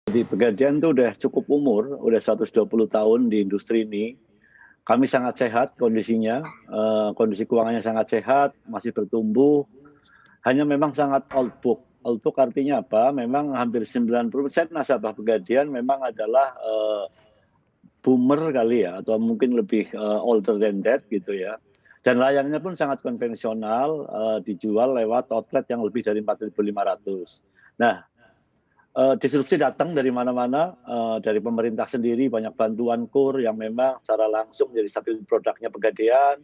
Di Pegadaian tuh udah cukup umur, udah 120 tahun di industri ini. Kami sangat sehat kondisinya, kondisi keuangannya sangat sehat, masih bertumbuh, hanya memang sangat old book. Old book artinya apa? Memang hampir 90% nasabah Pegadaian memang adalah, boomer kali ya, atau mungkin lebih, older than that gitu ya. Dan layanannya pun sangat konvensional, dijual lewat outlet yang lebih dari 4.500. Nah, disrupsi datang dari mana-mana, dari pemerintah sendiri banyak bantuan KUR yang memang secara langsung menjadi satu produknya Pegadaian,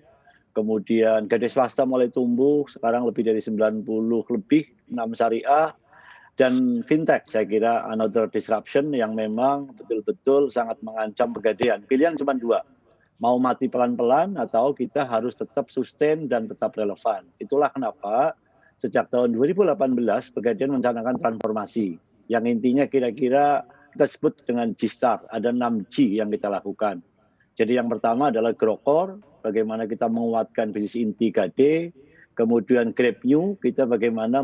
kemudian gadai swasta mulai tumbuh, sekarang lebih dari 90 lebih, 6 syariah, dan fintech saya kira another disruption yang memang betul-betul sangat mengancam Pegadaian. Pilihan cuma dua, mau mati pelan-pelan atau kita harus tetap sustain dan tetap relevan. Itulah kenapa sejak tahun 2018 Pegadaian mencanangkan transformasi yang intinya kira-kira kita sebut dengan G-Star, ada 6 G yang kita lakukan. Jadi yang pertama adalah Grow Core, bagaimana kita menguatkan bisnis inti Gade, kemudian Grab New, kita bagaimana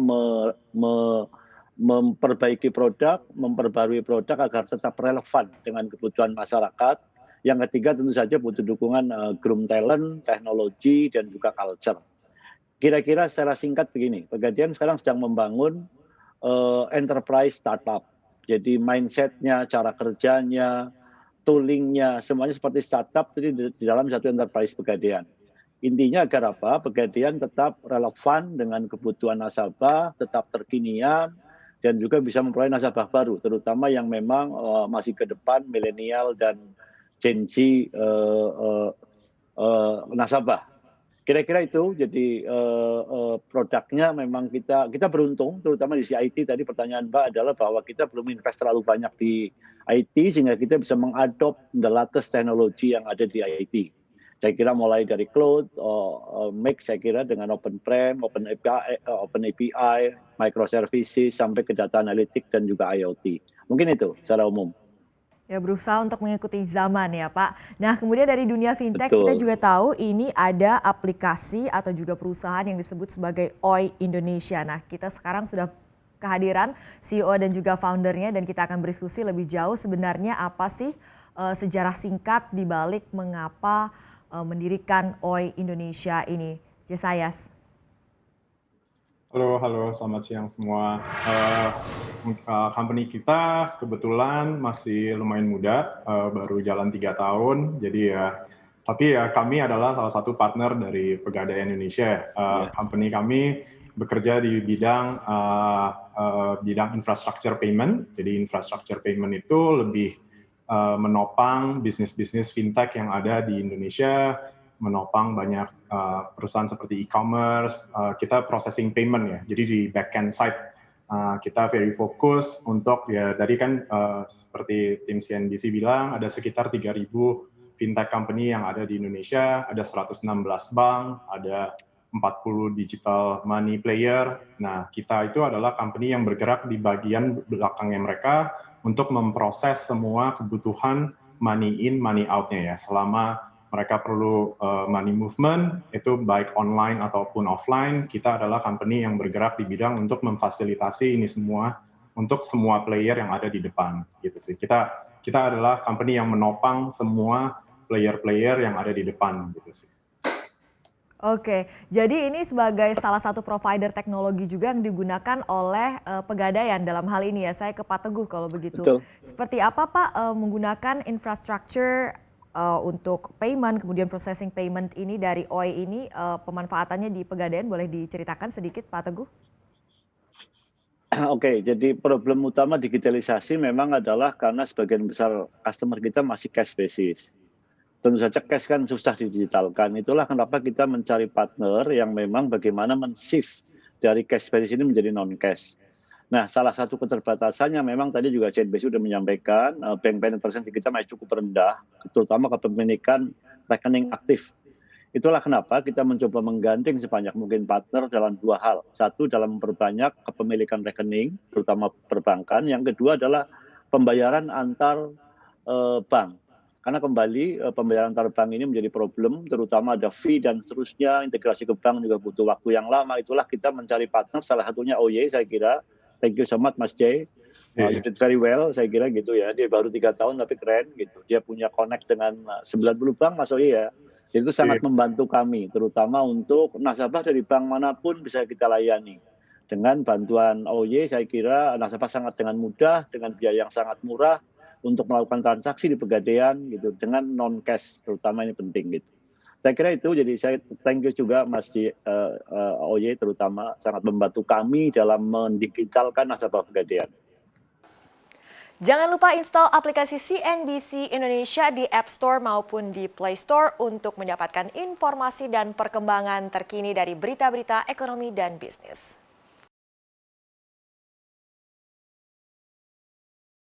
memperbaiki produk, memperbarui produk agar tetap relevan dengan kebutuhan masyarakat. Yang ketiga tentu saja butuh dukungan groom talent, teknologi, dan juga culture. Kira-kira secara singkat begini, Pegadaian sekarang sedang membangun enterprise startup. Jadi mindset-nya, cara kerjanya, toolingnya, semuanya seperti startup jadi di dalam satu enterprise Pegadaian. Intinya agar apa? Pegadaian tetap relevan dengan kebutuhan nasabah, tetap terkinian, dan juga bisa memperoleh nasabah baru, terutama yang memang masih ke depan milenial dan Gen Z nasabah. Kira-kira itu. Jadi produknya memang kita beruntung, terutama di IT tadi pertanyaan Mbak adalah bahwa kita belum invest terlalu banyak di IT sehingga kita bisa mengadop the latest teknologi yang ada di IT. Saya kira mulai dari cloud, mix saya kira dengan open-prem, open API, microservices, sampai ke data analitik dan juga IoT. Mungkin itu secara umum. Ya, berusaha untuk mengikuti zaman ya Pak. Nah, kemudian dari dunia fintech kita Betul. juga tahu ini ada aplikasi atau juga perusahaan yang disebut sebagai Oi Indonesia. Nah, kita sekarang sudah kehadiran CEO dan juga foundernya dan kita akan berdiskusi lebih jauh sebenarnya apa sih sejarah singkat di balik mengapa mendirikan Oi Indonesia ini. Jesayas. Halo, selamat siang semua. Company kita kebetulan masih lumayan muda, baru jalan 3 tahun. Jadi ya, tapi ya kami adalah salah satu partner dari Pegadaian Indonesia. Company kami bekerja di bidang infrastructure payment. Jadi infrastructure payment itu lebih menopang bisnis-bisnis fintech yang ada di Indonesia, menopang banyak perusahaan seperti e-commerce, kita processing payment ya, jadi di back-end side kita very fokus untuk ya tadi kan seperti tim CNBC bilang ada sekitar 3.000 fintech company yang ada di Indonesia, ada 116 bank, ada 40 digital money player. Nah, kita itu adalah company yang bergerak di bagian belakangnya mereka untuk memproses semua kebutuhan money in, money out-nya ya, selama mereka perlu money movement, itu baik online ataupun offline, kita adalah company yang bergerak di bidang untuk memfasilitasi ini semua untuk semua player yang ada di depan, gitu sih. Kita adalah company yang menopang semua player-player yang ada di depan, gitu sih. Oke, jadi ini sebagai salah satu provider teknologi juga yang digunakan oleh Pegadaian dalam hal ini ya. Saya ke Pak Teguh kalau begitu. Betul. Seperti apa Pak menggunakan infrastructure untuk payment, kemudian processing payment ini dari Oi ini, pemanfaatannya di Pegadaian boleh diceritakan sedikit Pak Teguh? Oke, jadi problem utama digitalisasi memang adalah karena sebagian besar customer kita masih cash basis. Tentu saja cash kan susah didigitalkan. Itulah kenapa kita mencari partner yang memang bagaimana men-shift dari cash basis ini menjadi non-cash. Nah, salah satu keterbatasannya memang tadi juga CNBC sudah menyampaikan, bank penetration kita masih cukup rendah, terutama kepemilikan rekening aktif. Itulah kenapa kita mencoba mengganting sebanyak mungkin partner dalam dua hal. Satu, dalam memperbanyak kepemilikan rekening, terutama perbankan. Yang kedua adalah pembayaran antar bank. Karena kembali pembayaran antar bank ini menjadi problem, terutama ada fee dan seterusnya, integrasi ke bank juga butuh waktu yang lama. Itulah kita mencari partner, salah satunya OY saya kira. Thank you so much Mas Jay. You did very well, saya kira gitu ya. Dia baru 3 tahun tapi keren gitu. Dia punya connect dengan 90 bank, Mas Oye ya. Itu sangat membantu kami, terutama untuk nasabah dari bank manapun bisa kita layani. Dengan bantuan OY, saya kira nasabah sangat dengan mudah, dengan biaya yang sangat murah untuk melakukan transaksi di Pegadaian gitu, dengan non cash, terutama ini penting gitu. Saya kira itu, jadi saya thank you juga Mas OY, terutama sangat membantu kami dalam mendigitalkan nasabah Pegadaian. Jangan lupa install aplikasi CNBC Indonesia di App Store maupun di Play Store untuk mendapatkan informasi dan perkembangan terkini dari berita-berita ekonomi dan bisnis.